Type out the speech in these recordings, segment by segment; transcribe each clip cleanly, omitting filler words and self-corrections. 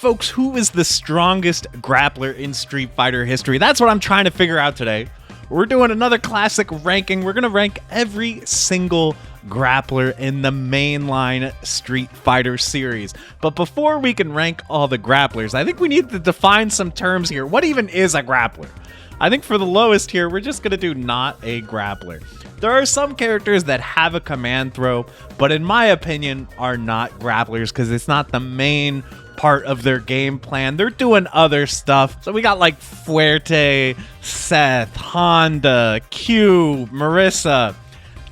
folks, who is the strongest grappler in Street Fighter history? That's what I'm trying to figure out today. We're doing another classic ranking. We're going to rank every single grappler in the mainline Street Fighter series. But before we can rank all the grapplers, I think we need to define some terms here. What even is a grappler? I think for the lowest here, we're just going to do not a grappler. There are some characters that have a command throw, but in my opinion are not grapplers because it's not the main part of their game plan. They're doing other stuff. So we got like Fuerte, Seth, Honda, Q, Marissa.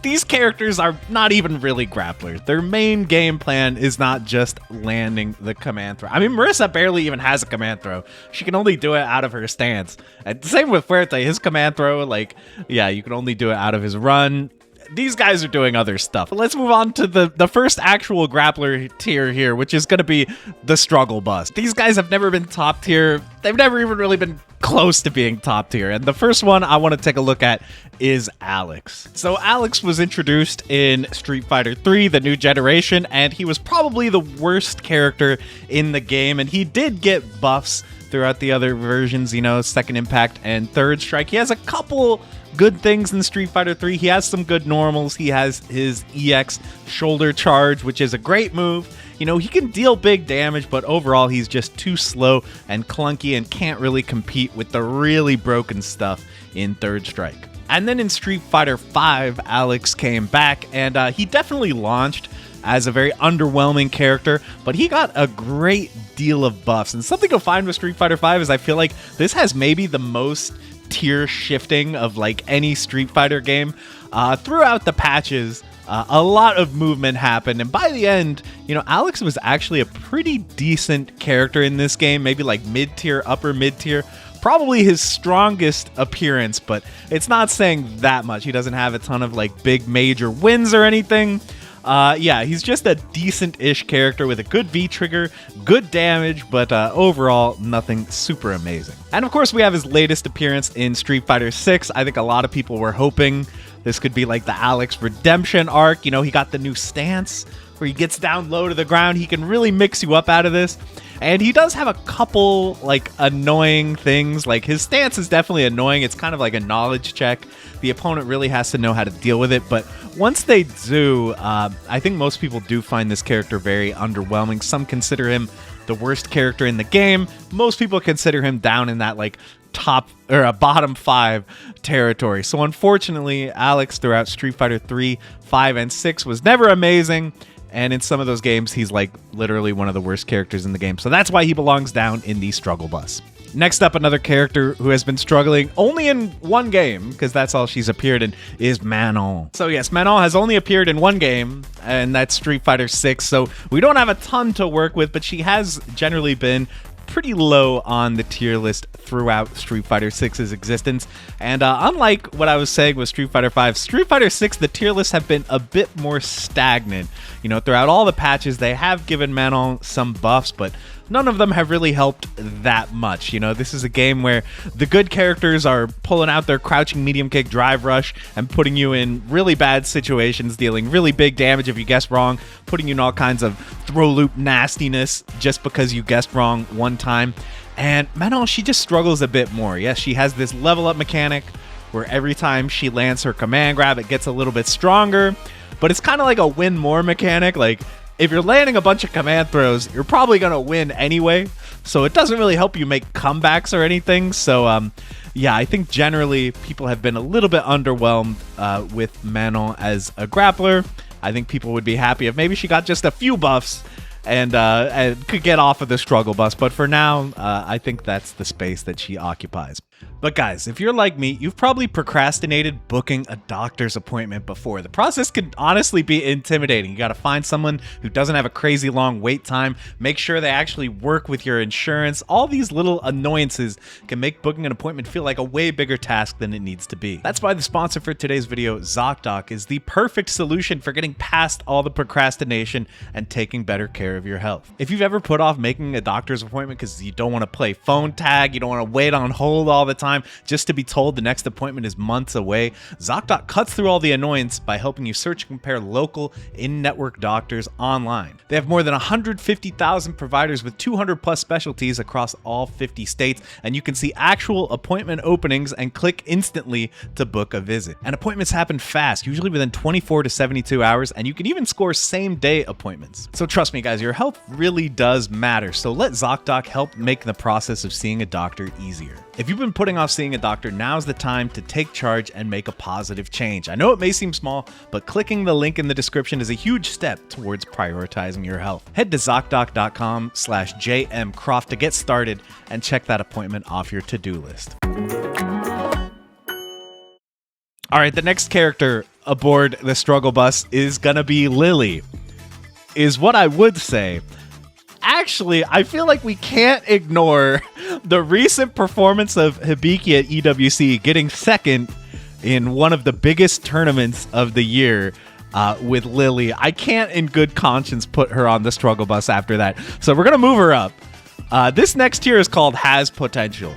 These characters are not even really grapplers. Their main game plan is not just landing the command throw. I mean, Marissa barely even has a command throw. She can only do it out of her stance. And same with Fuerte. His command throw, like, yeah, you can only do it out of his run. These guys are doing other stuff. But let's move on to the first actual grappler tier here, which is going to be the struggle bus. These guys have never been top tier. They've never even really been close to being top tier. And the first one I want to take a look at is Alex. So Alex was introduced in Street Fighter 3, the new generation, and he was probably the worst character in the game. And he did get buffs throughout the other versions, you know, Second Impact and Third Strike. He has a couple good things in Street Fighter 3. He has some good normals. He has his EX shoulder charge, which is a great move. You know, he can deal big damage, but overall he's just too slow and clunky and can't really compete with the really broken stuff in Third Strike. And then in Street Fighter 5, Alex came back, and he definitely launched as a very underwhelming character, but he got a great deal of buffs. And something you'll find with Street Fighter 5 is I feel like this has maybe the most tier shifting of like any Street Fighter game. Throughout the patches, a lot of movement happened, and by the end, you know, Alex was actually a pretty decent character in this game, maybe like mid-tier, upper mid-tier. Probably his strongest appearance, but it's not saying that much. He doesn't have a ton of like big major wins or anything. Yeah, he's just a decent-ish character with a good V-trigger, good damage, but overall, nothing super amazing. And of course, we have his latest appearance in Street Fighter 6. I think a lot of people were hoping this could be like the Alex redemption arc. You know, he got the new stance where he gets down low to the ground. He can really mix you up out of this. And he does have a couple, like, annoying things. Like, his stance is definitely annoying. It's kind of like a knowledge check. The opponent really has to know how to deal with it. But once they do, I think most people do find this character very underwhelming. Some consider him the worst character in the game. Most people consider him down in that, like, top or a bottom 5 territory. So, unfortunately, Alex throughout Street Fighter 3, 5, and 6 was never amazing. And in some of those games, he's like literally one of the worst characters in the game. So that's why he belongs down in the struggle bus. Next up, another character who has been struggling only in one game, because that's all she's appeared in, is Manon. So yes, Manon has only appeared in one game, and that's Street Fighter 6. So we don't have a ton to work with, but she has generally been pretty low on the tier list throughout Street Fighter 6's existence. And unlike what I was saying with Street Fighter 5, Street Fighter 6, the tier lists have been a bit more stagnant. You know, throughout all the patches, they have given Manon some buffs, but none of them have really helped that much. You know, this is a game where the good characters are pulling out their crouching medium kick drive rush and putting you in really bad situations, dealing really big damage if you guess wrong, putting you in all kinds of throw loop nastiness just because you guessed wrong one time. And Manon, she just struggles a bit more. Yes, she has this level up mechanic where every time she lands her command grab, it gets a little bit stronger, but it's kind of like a win more mechanic. Like, if you're landing a bunch of command throws, you're probably going to win anyway. So it doesn't really help you make comebacks or anything. So, yeah, I think generally people have been a little bit underwhelmed with Manon as a grappler. I think people would be happy if maybe she got just a few buffs and could get off of the struggle bus. But for now, I think that's the space that she occupies. But guys, if you're like me, you've probably procrastinated booking a doctor's appointment before. The process can honestly be intimidating. You got to find someone who doesn't have a crazy long wait time, make sure they actually work with your insurance. All these little annoyances can make booking an appointment feel like a way bigger task than it needs to be. That's why the sponsor for today's video, ZocDoc, is the perfect solution for getting past all the procrastination and taking better care care of your health. If you've ever put off making a doctor's appointment because you don't want to play phone tag, you don't want to wait on hold all the time just to be told the next appointment is months away, ZocDoc cuts through all the annoyance by helping you search and compare local in-network doctors online. They have more than 150,000 providers with 200 plus specialties across all 50 states, and you can see actual appointment openings and click instantly to book a visit. And appointments happen fast, usually within 24 to 72 hours, and you can even score same-day appointments. So trust me guys, your health really does matter, so let ZocDoc help make the process of seeing a doctor easier. If you've been putting off seeing a doctor, now's the time to take charge and make a positive change. I know it may seem small, but clicking the link in the description is a huge step towards prioritizing your health. Head to ZocDoc.com/jmcroft to get started and check that appointment off your to-do list. All right, the next character aboard the struggle bus is gonna be Lily, is what I would say. Actually, I feel like we can't ignore the recent performance of Hibiki at EWC, getting second in one of the biggest tournaments of the year with Lily. I can't in good conscience put her on the struggle bus after that. So we're going to move her up. This next tier is called Has Potential.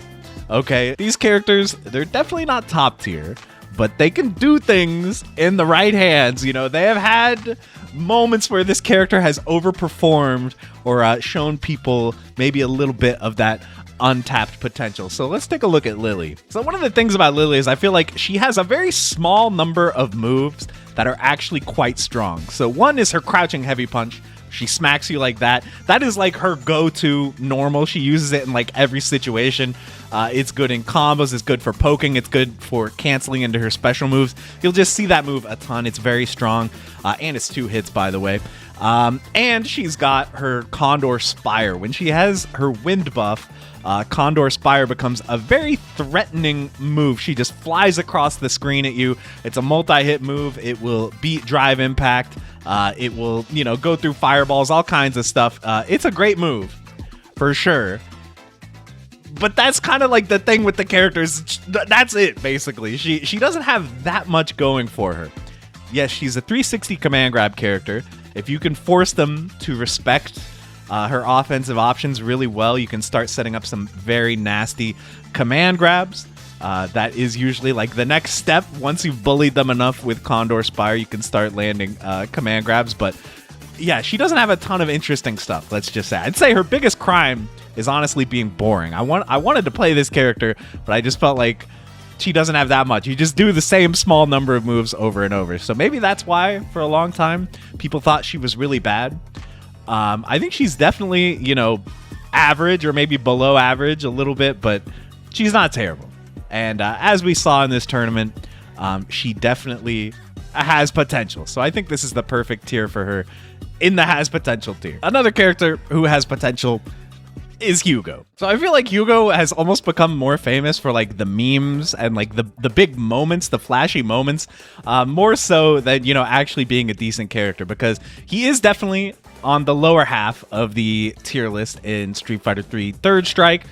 Okay, these characters, they're definitely not top tier, but they can do things in the right hands. You know, they have had moments where this character has overperformed or shown people maybe a little bit of that untapped potential. So let's take a look at Lily. So one of the things about Lily is I feel like she has a very small number of moves that are actually quite strong. So one is her crouching heavy punch. She smacks you like that. That is like her go-to normal. She uses it in like every situation. It's good in combos. It's good for poking. It's good for canceling into her special moves. You'll just see that move a ton. It's very strong. And it's 2 hits, by the way. And she's got her Condor Spire. When she has her wind buff, Condor Spire becomes a very threatening move. She just flies across the screen at you. It's a multi-hit move. It will beat Drive Impact. It will, you know, go through fireballs, all kinds of stuff. It's a great move, for sure. But that's kind of like the thing with the characters. That's it, basically. She doesn't have that much going for her. Yes, she's a 360 command grab character. If you can force them to respect her offensive options really well, you can start setting up some very nasty command grabs. That is usually like the next step. Once you've bullied them enough with Condor Spire, you can start landing command grabs. But yeah, she doesn't have a ton of interesting stuff, let's just say. I'd say her biggest crime is honestly being boring. I wanted to play this character, but I just felt like she doesn't have that much. You just do the same small number of moves over and over. So maybe that's why for a long time people thought she was really bad. I think she's definitely, you know, average or maybe below average a little bit, but she's not terrible. And as we saw in this tournament, she definitely has potential. So I think this is the perfect tier for her in the has potential tier. Another character who has potential is Hugo. So I feel like Hugo has almost become more famous for like the memes and like the big moments, the flashy moments, more so than, you know, actually being a decent character, because he is definitely on the lower half of the tier list in Street Fighter 3 Third Strike.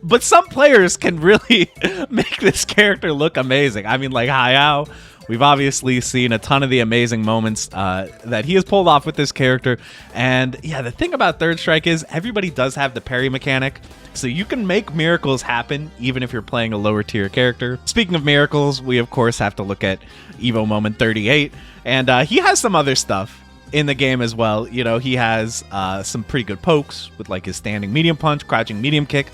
But some players can really make this character look amazing. I mean, like Hayao, we've obviously seen a ton of the amazing moments that he has pulled off with this character. And yeah, the thing about Third Strike is everybody does have the parry mechanic. So you can make miracles happen even if you're playing a lower tier character. Speaking of miracles, we of course have to look at Evo Moment 38. And he has some other stuff in the game as well. You know, he has some pretty good pokes with like his standing medium punch, crouching medium kick.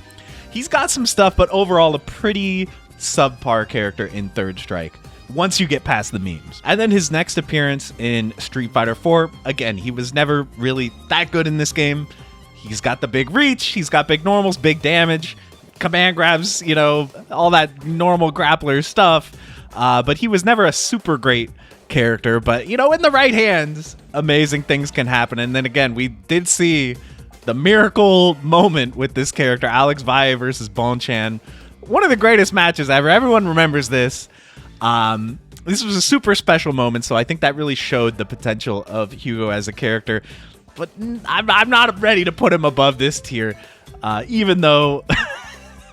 He's got some stuff, but overall a pretty subpar character in Third Strike once you get past the memes. And then his next appearance in Street Fighter 4, again, he was never really that good in this game. He's got the big reach, he's got big normals, big damage, command grabs, you know, all that normal grappler stuff. But he was never a super great character. But, you know, in the right hands, amazing things can happen. And then again, we did see the miracle moment with this character, Alex Valle versus Bonchan. One of the greatest matches ever. Everyone remembers this. This was a super special moment, so I think that really showed the potential of Hugo as a character. But I'm not ready to put him above this tier, even though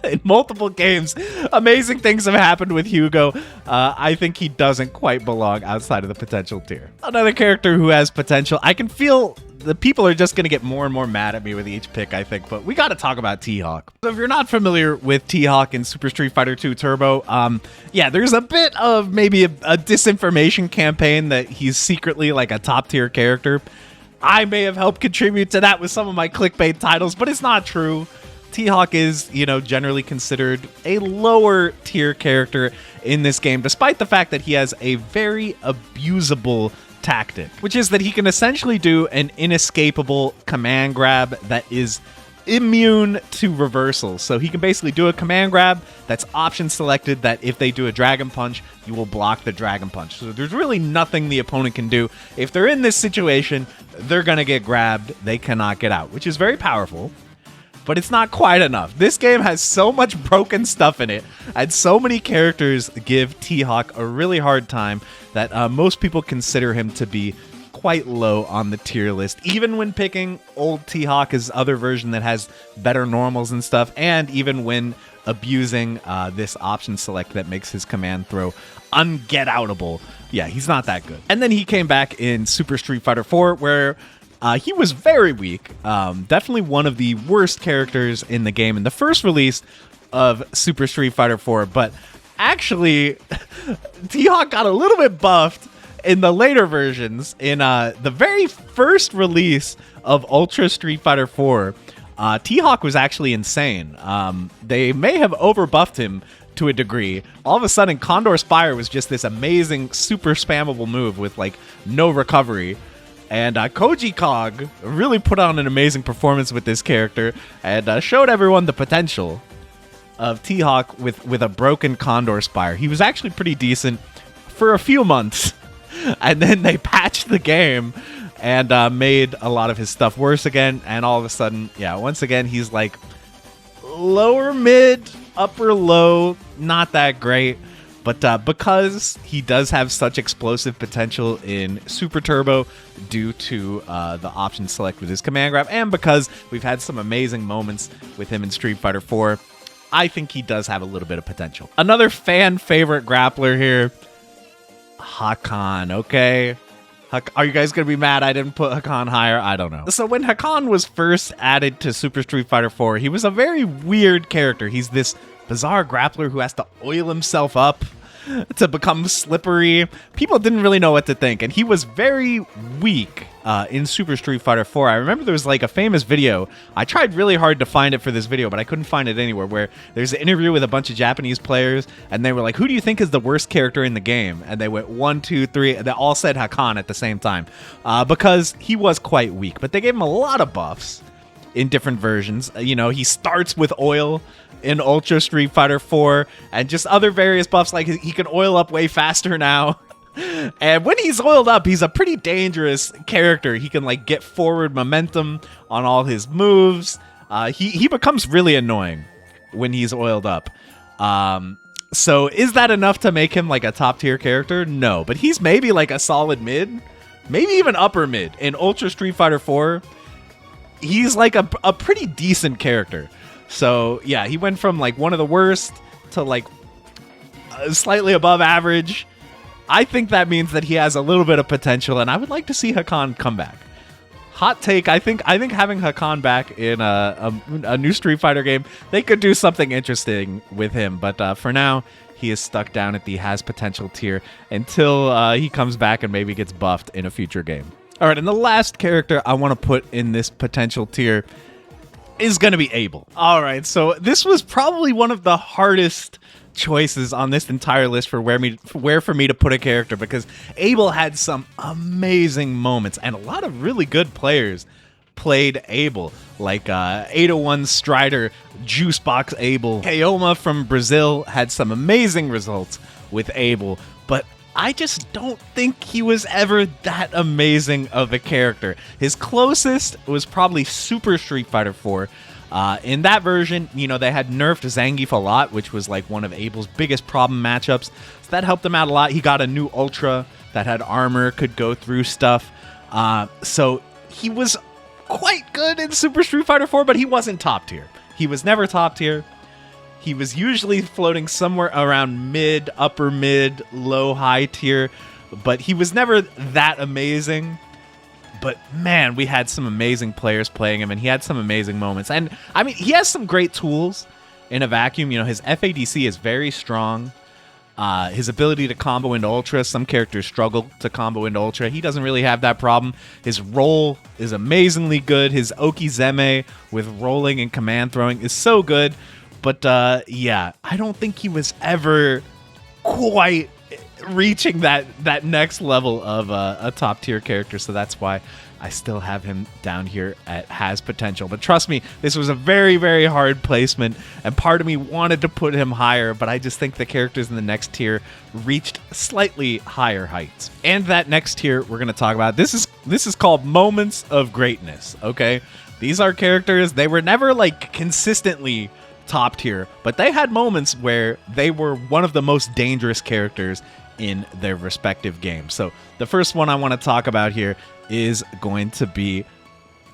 in multiple games. Amazing things have happened with Hugo. I think he doesn't quite belong outside of the potential tier. Another character who has potential. I can feel the people are just going to get more and more mad at me with each pick, I think, but we got to talk about T-Hawk. So if you're not familiar with T-Hawk in Super Street Fighter 2 Turbo, yeah, there's a bit of maybe a disinformation campaign that he's secretly like a top tier character. I may have helped contribute to that with some of my clickbait titles, but it's not true. T-Hawk is, you know, generally considered a lower tier character in this game, despite the fact that he has a very abusable tactic, which is that he can essentially do an inescapable command grab that is immune to reversals. So he can basically do a command grab that's option selected, that if they do a dragon punch, you will block the dragon punch. So there's really nothing the opponent can do. If they're in this situation, they're gonna get grabbed. They cannot get out, which is very powerful. But it's not quite enough. This game has so much broken stuff in it, and so many characters give T-Hawk a really hard time that most people consider him to be quite low on the tier list, even when picking old T-Hawk, his other version that has better normals and stuff, and even when abusing this option select that makes his command throw unget-outable. Yeah, he's not that good. And then he came back in Super Street Fighter 4, where he was very weak, definitely one of the worst characters in the game in the first release of Super Street Fighter 4, but actually, T-Hawk got a little bit buffed in the later versions. In the very first release of Ultra Street Fighter 4, T-Hawk was actually insane. They may have overbuffed him to a degree. All of a sudden, Condor Spire was just this amazing, super spammable move with, like, no recovery. And Koji Kog really put on an amazing performance with this character and showed everyone the potential of T-Hawk with a broken Condor Spire. He was actually pretty decent for a few months, and then they patched the game and made a lot of his stuff worse again, and all of a sudden, yeah, once again, he's like lower mid, upper low, not that great. But because he does have such explosive potential in Super Turbo due to the option select with his command grab, and because we've had some amazing moments with him in Street Fighter 4, I think he does have a little bit of potential. Another fan favorite grappler here, Hakan, okay? Are you guys going to be mad I didn't put Hakan higher? I don't know. So when Hakan was first added to Super Street Fighter 4, he was a very weird character. He's this bizarre grappler who has to oil himself up to become slippery. People didn't really know what to think, and he was very weak in Super Street Fighter 4. I remember there was like a famous video. I tried really hard to find it for this video, but I couldn't find it anywhere, where there's an interview with a bunch of Japanese players, and they were like, who do you think is the worst character in the game? And they went 1, 2, 3, and they all said Hakan at the same time, because he was quite weak. But they gave him a lot of buffs in different versions. You know, he starts with oil in Ultra Street Fighter 4, and just other various buffs, like he can oil up way faster now. And when he's oiled up, he's a pretty dangerous character. He can like get forward momentum on all his moves. He becomes really annoying when he's oiled up. So is that enough to make him like a top tier character? No, but he's maybe like a solid mid, maybe even upper mid in Ultra Street Fighter 4. He's like a pretty decent character. So yeah, he went from like one of the worst to like slightly above average. I think that means that he has a little bit of potential, and I would like to see Hakan come back. Hot take, I think having Hakan back in a new Street Fighter game, they could do something interesting with him. But for now, he is stuck down at the has potential tier until he comes back and maybe gets buffed in a future game. All right, and the last character I want to put in this potential tier is going to be Abel. All right, so this was probably one of the hardest choices on this entire list for where for me to put a character, because Abel had some amazing moments, and a lot of really good players played Abel, like 801 Strider, Juicebox Abel. Kaoma from Brazil had some amazing results with Abel, but I just don't think he was ever that amazing of a character. His closest was probably Super Street Fighter 4. In that version, you know, they had nerfed Zangief a lot, which was like one of Abel's biggest problem matchups. So that helped him out a lot. He got a new Ultra that had armor, could go through stuff. So he was quite good in Super Street Fighter 4, but he wasn't top tier. He was never top tier. He was usually floating somewhere around mid, upper mid, low, high tier, but he was never that amazing. But man, we had some amazing players playing him, and he had some amazing moments. And I mean, he has some great tools in a vacuum. You know, his FADC is very strong. His ability to combo into Ultra, some characters struggle to combo into Ultra. He doesn't really have that problem. His roll is amazingly good. His Okizeme with rolling and command throwing is so good. But yeah, I don't think he was ever quite reaching that next level of a top tier character. So that's why I still have him down here at has potential. But trust me, this was a very, very hard placement, and part of me wanted to put him higher, but I just think the characters in the next tier reached slightly higher heights. And that next tier we're going to talk about, this is called Moments of Greatness, okay? These are characters, they were never like consistently top tier, but they had moments where they were one of the most dangerous characters in their respective games. So the first one I want to talk about here is going to be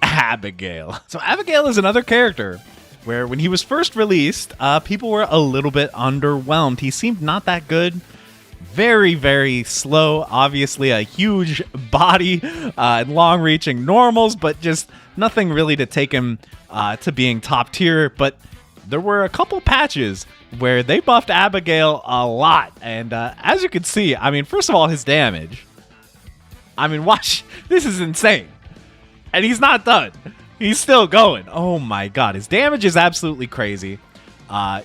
Abigail. So Abigail is another character where when he was first released, people were a little bit underwhelmed. He seemed not that good. Very, very slow. Obviously a huge body and long-reaching normals, but just nothing really to take him to being top tier. But there were a couple patches where they buffed Abigail a lot. And as you can see, I mean, first of all, his damage. I mean, watch. This is insane. And he's not done. He's still going. Oh my god. His damage is absolutely crazy.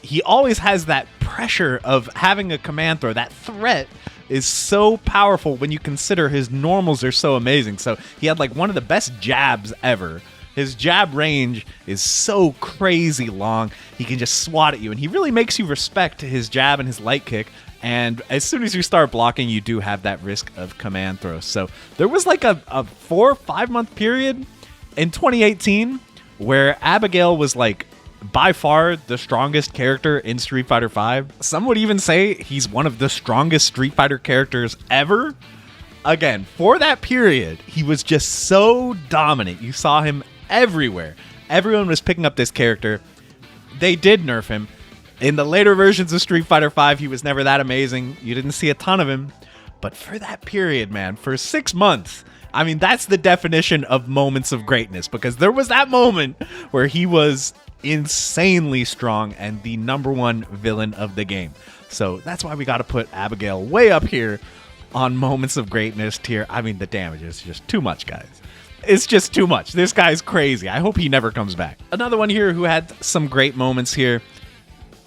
He always has that pressure of having a command throw. That threat is so powerful when you consider his normals are so amazing. So he had like one of the best jabs ever. His jab range is so crazy long. He can just swat at you, and he really makes you respect his jab and his light kick. And as soon as you start blocking, you do have that risk of command throws. So there was like a 4 or 5 month period in 2018 where Abigail was like by far the strongest character in Street Fighter V. Some would even say he's one of the strongest Street Fighter characters ever. Again, for that period, he was just so dominant. You saw him everywhere. Everyone was picking up this character. They did nerf him. In the later versions of Street Fighter V, he was never that amazing. You didn't see a ton of him. But for that period, man, for 6 months, I mean, that's the definition of moments of greatness, because there was that moment where he was insanely strong and the #1 villain of the game. So that's why we got to put Abigail way up here on moments of greatness tier. I mean, the damage is just too much, guys. It's just too much. This guy's crazy. I hope he never comes back. Another one here who had some great moments here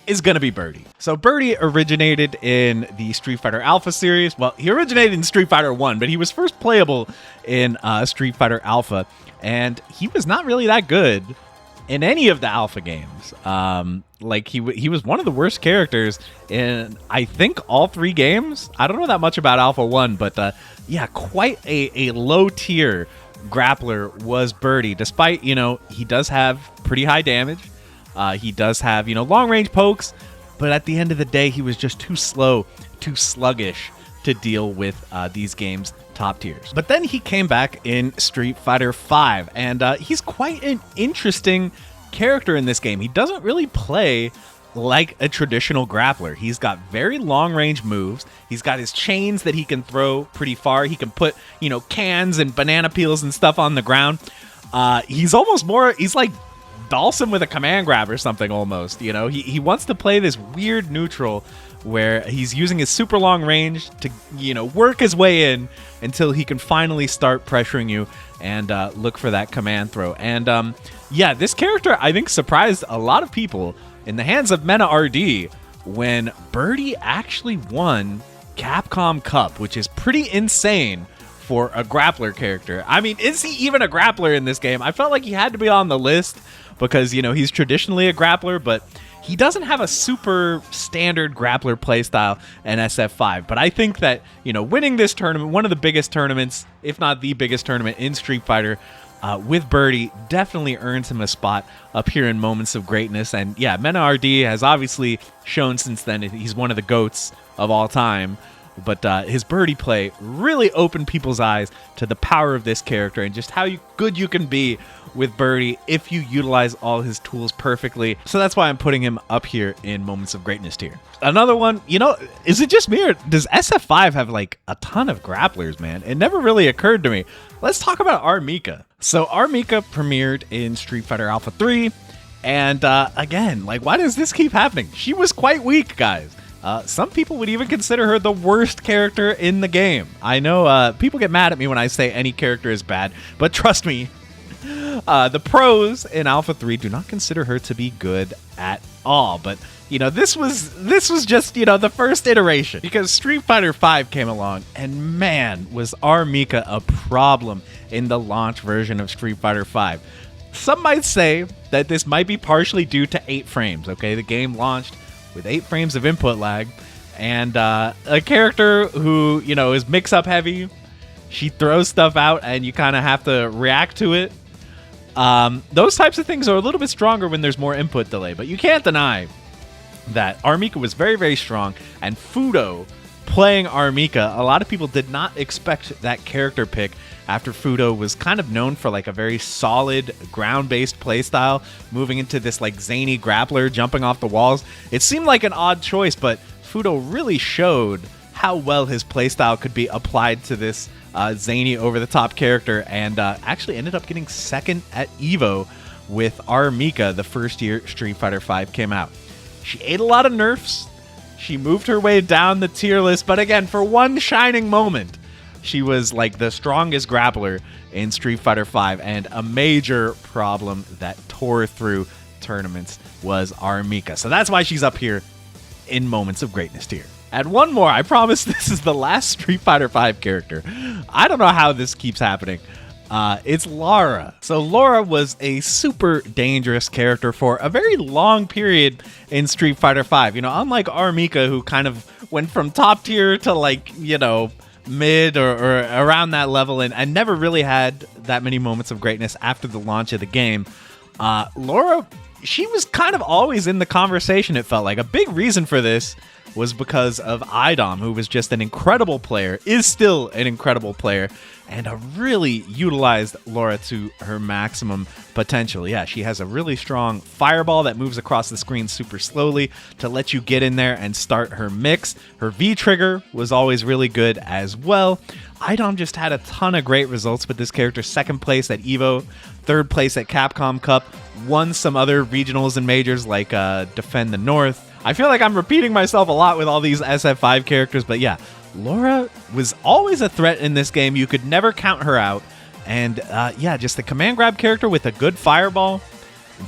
is going to be Birdie. So Birdie originated in the Street Fighter Alpha series. Well, he originated in Street Fighter 1, but he was first playable in Street Fighter Alpha, and he was not really that good in any of the Alpha games. Like he was one of the worst characters in, I think, all 3 games. I don't know that much about Alpha 1, but yeah, quite a low tier grappler was Birdie, despite, you know, he does have pretty high damage. He does have, you know, long range pokes, but at the end of the day, he was just too slow, too sluggish to deal with these games' top tiers. But then he came back in Street Fighter V, and he's quite an interesting character in this game. He doesn't really play like a traditional grappler. He's got very long range moves. He's got his chains that he can throw pretty far. He can put, you know, cans and banana peels and stuff on the ground. He's almost more, he's like Dhalsim with a command grab or something almost. You know, he wants to play this weird neutral where he's using his super long range to, you know, work his way in until he can finally start pressuring you and look for that command throw. And yeah, this character, I think, surprised a lot of people in the hands of Mena RD when Birdie actually won Capcom Cup, which is pretty insane for a grappler character. I mean, is he even a grappler in this game? I felt like he had to be on the list because, you know, he's traditionally a grappler, but he doesn't have a super standard grappler playstyle in SF5. But I think that, you know, winning this tournament, one of the biggest tournaments, if not the biggest tournament in Street Fighter, with Birdie, definitely earns him a spot up here in Moments of Greatness. And yeah, Mena RD has obviously shown since then he's one of the GOATs of all time. But his birdie play really opened people's eyes to the power of this character and just how good you can be with birdie if you utilize all his tools perfectly. So that's why I'm putting him up here in Moments of Greatness tier. Another one, is it just me or does SF5 have like a ton of grapplers, man? It never really occurred to me. Let's talk about Armika. So Armika premiered in Street Fighter Alpha 3. And again, like, why does this keep happening? She was quite weak, guys. Some people would even consider her the worst character in the game. I know people get mad at me when I say any character is bad, but trust me, the pros in Alpha 3 do not consider her to be good at all. But, this was just, the first iteration, because Street Fighter 5 came along, and man, was Armika a problem in the launch version of Street Fighter 5. Some might say that this might be partially due to 8 frames, okay? The game launched with 8 frames of input lag, and a character who, is mix-up heavy. She throws stuff out, and you kind of have to react to it. Those types of things are a little bit stronger when there's more input delay, but you can't deny that Armika was very, very strong, and Fudo playing Armika, a lot of people did not expect that character pick after Fudo was kind of known for like a very solid ground-based playstyle, moving into this like zany grappler jumping off the walls. It seemed like an odd choice, but Fudo really showed how well his playstyle could be applied to this zany over-the-top character, and actually ended up getting second at EVO with Armika the first year Street Fighter V came out. She ate a lot of nerfs. She moved her way down the tier list, but again, for one shining moment, she was like the strongest grappler in Street Fighter V, and a major problem that tore through tournaments was Armika. So that's why she's up here in Moments of Greatness tier. And one more, I promise this is the last Street Fighter V character. I don't know how this keeps happening. It's Laura. So Laura was a super dangerous character for a very long period in Street Fighter V. Unlike Armika, who kind of went from top tier to like, mid or around that level and never really had that many moments of greatness after the launch of the game. Laura, she was kind of always in the conversation, it felt like. A big reason for this was because of Idom, who was just an incredible player, is still an incredible player, and really utilized Laura to her maximum potential. Yeah, she has a really strong fireball that moves across the screen super slowly to let you get in there and start her mix. Her V-trigger was always really good as well. Idom just had a ton of great results with this character. Second place at EVO, third place at Capcom Cup, won some other regionals and majors like Defend the North. I feel like I'm repeating myself a lot with all these SF5 characters, but yeah, Laura was always a threat in this game. You could never count her out. And yeah, just the command grab character with a good fireball.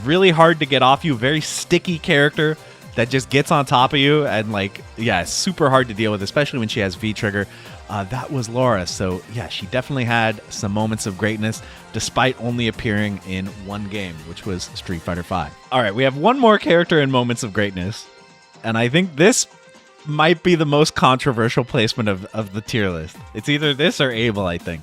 Really hard to get off you. Very sticky character that just gets on top of you. And like, yeah, super hard to deal with, especially when she has V-trigger. That was Laura. So yeah, she definitely had some moments of greatness despite only appearing in one game, which was Street Fighter V. All right, we have one more character in moments of greatness. And I think this might be the most controversial placement of the tier list. It's either this or Abel, I think.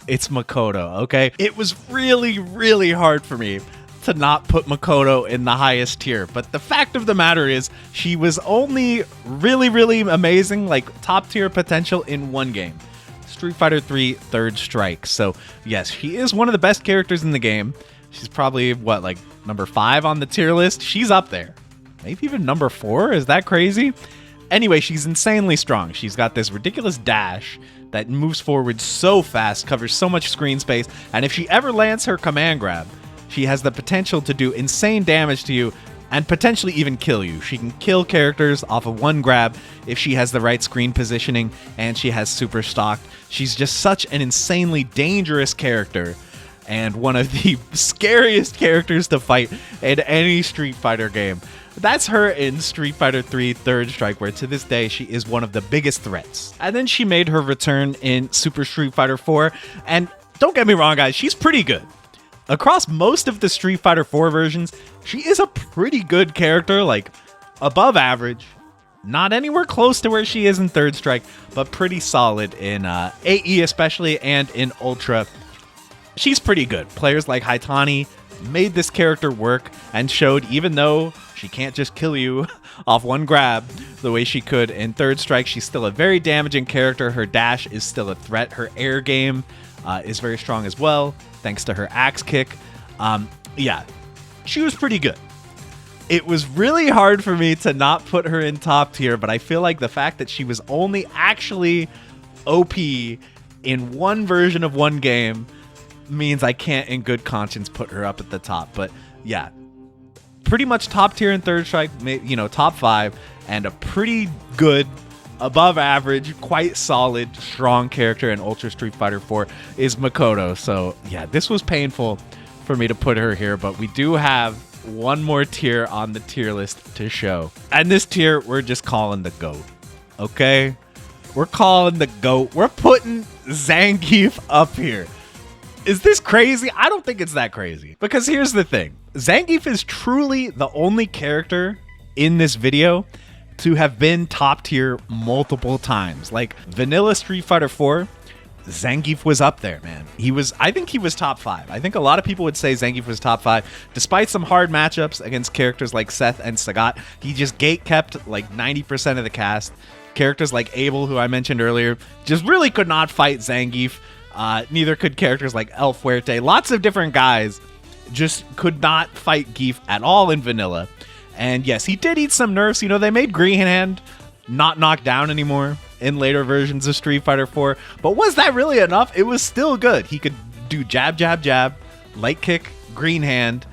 It's Makoto, okay? It was really, really hard for me to not put Makoto in the highest tier. But the fact of the matter is, she was only really, really amazing, like top tier potential in one game. Street Fighter 3 Third Strike. So yes, she is one of the best characters in the game. She's probably, what, like number 5 on the tier list? She's up there. Maybe even number 4? Is that crazy? Anyway, she's insanely strong. She's got this ridiculous dash that moves forward so fast, covers so much screen space, and if she ever lands her command grab, she has the potential to do insane damage to you and potentially even kill you. She can kill characters off of one grab if she has the right screen positioning and she has super stocked. She's just such an insanely dangerous character and one of the scariest characters to fight in any Street Fighter game. That's her in Street Fighter 3 Third Strike, where to this day she is one of the biggest threats. And then she made her return in Super Street Fighter 4, and don't get me wrong, guys, she's pretty good. Across most of the Street Fighter 4 versions, she is a pretty good character, like above average. Not anywhere close to where she is in Third Strike, but pretty solid in AE especially, and in Ultra. She's pretty good. Players like Haitani, made this character work and showed, even though she can't just kill you off one grab the way she could in Third Strike, she's still a very damaging character. Her dash is still a threat. Her air game is very strong as well, thanks to her axe kick. Yeah, she was pretty good. It was really hard for me to not put her in top tier, but I feel like the fact that she was only actually OP in one version of one game means I can't in good conscience put her up at the top. But yeah, pretty much top tier in Third Strike, you know, top 5, and a pretty good, above average, quite solid, strong character in Ultra Street Fighter 4 is Makoto. So yeah, this was painful for me to put her here, but we do have one more tier on the tier list to show. And this tier, we're just calling the GOAT, okay? We're calling the GOAT. We're putting Zangief up here. Is this crazy? I don't think it's that crazy. Because here's the thing. Zangief is truly the only character in this video to have been top tier multiple times. Like vanilla Street Fighter 4, Zangief was up there, man. I think he was top 5. I think a lot of people would say Zangief was top 5. Despite some hard matchups against characters like Seth and Sagat, he just gate-kept like 90% of the cast. Characters like Abel, who I mentioned earlier, just really could not fight Zangief. Neither could characters like El Fuerte. Lots of different guys just could not fight Geef at all in vanilla. And yes, he did eat some nerfs. You know, they made Green Hand not knocked down anymore in later versions of Street Fighter 4. But was that really enough? It was still good. He could do jab, jab, jab, light kick, Green Hand,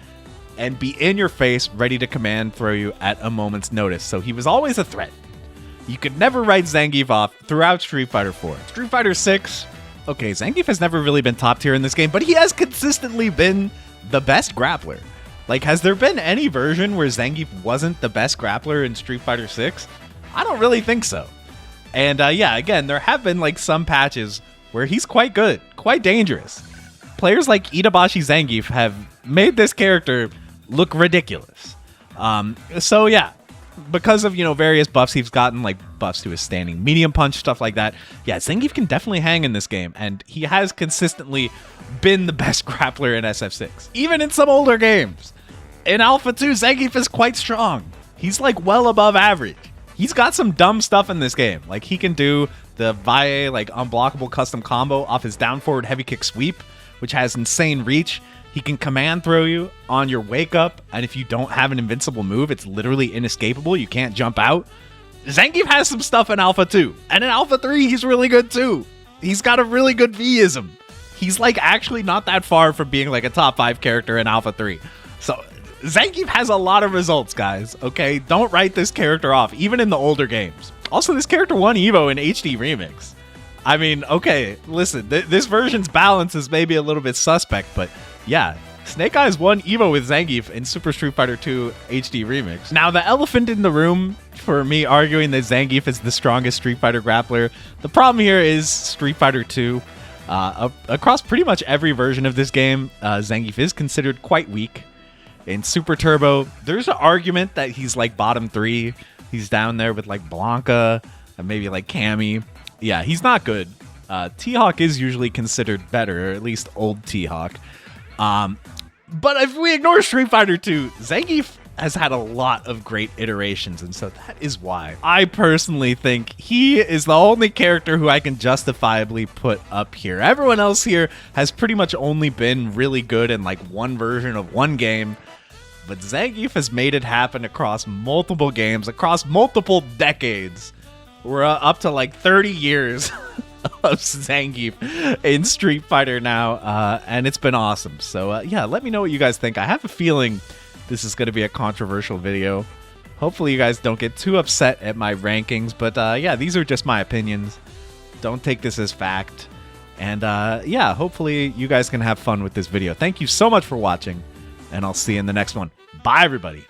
and be in your face, ready to command throw you at a moment's notice. So he was always a threat. You could never write Zangief off throughout Street Fighter 4. Street Fighter 6, okay, Zangief has never really been top tier in this game, but he has consistently been the best grappler. Like, has there been any version where Zangief wasn't the best grappler in Street Fighter 6? I don't really think so. And yeah, again, there have been like some patches where he's quite good, quite dangerous. Players like Itabashi Zangief have made this character look ridiculous. So yeah, because of, you know, various buffs he's gotten, like buffs to his standing medium punch, stuff like that. Yeah, Zangief can definitely hang in this game, and he has consistently been the best grappler in SF6. Even in some older games. In Alpha 2, Zangief is quite strong. He's like well above average. He's got some dumb stuff in this game. Like, he can do the Valle, like, unblockable custom combo off his down forward heavy kick sweep, which has insane reach. He can command throw you on your wake up, and if you don't have an invincible move, it's literally inescapable. You can't jump out. Zangief has some stuff in Alpha 2, and in Alpha 3, he's really good too. He's got a really good V-ism. He's like actually not that far from being like a top 5 character in Alpha 3. So Zangief has a lot of results, guys, okay? Don't write this character off, even in the older games. Also, this character won Evo in HD Remix. I mean, okay, listen, this version's balance is maybe a little bit suspect, but yeah, Snake Eyes won Evo with Zangief in Super Street Fighter 2 HD Remix. Now, the elephant in the room for me arguing that Zangief is the strongest Street Fighter grappler, the problem here is Street Fighter 2. Across pretty much every version of this game, Zangief is considered quite weak. In Super Turbo, there's an argument that he's like bottom 3. He's down there with like Blanca and maybe like Cammy. Yeah, he's not good. T-Hawk is usually considered better, or at least old T-Hawk. But if we ignore Street Fighter 2, Zangief has had a lot of great iterations, and so that is why I personally think he is the only character who I can justifiably put up here. Everyone else here has pretty much only been really good in like one version of one game, but Zangief has made it happen across multiple games, across multiple decades. We're up to like 30 years of Zangief in Street Fighter now, and it's been awesome. So yeah, let me know what you guys think. I have a feeling this is going to be a controversial video. Hopefully you guys don't get too upset at my rankings, but yeah, these are just my opinions. Don't take this as fact. And yeah, hopefully you guys can have fun with this video. Thank you so much for watching, and I'll see you in the next one. Bye, everybody.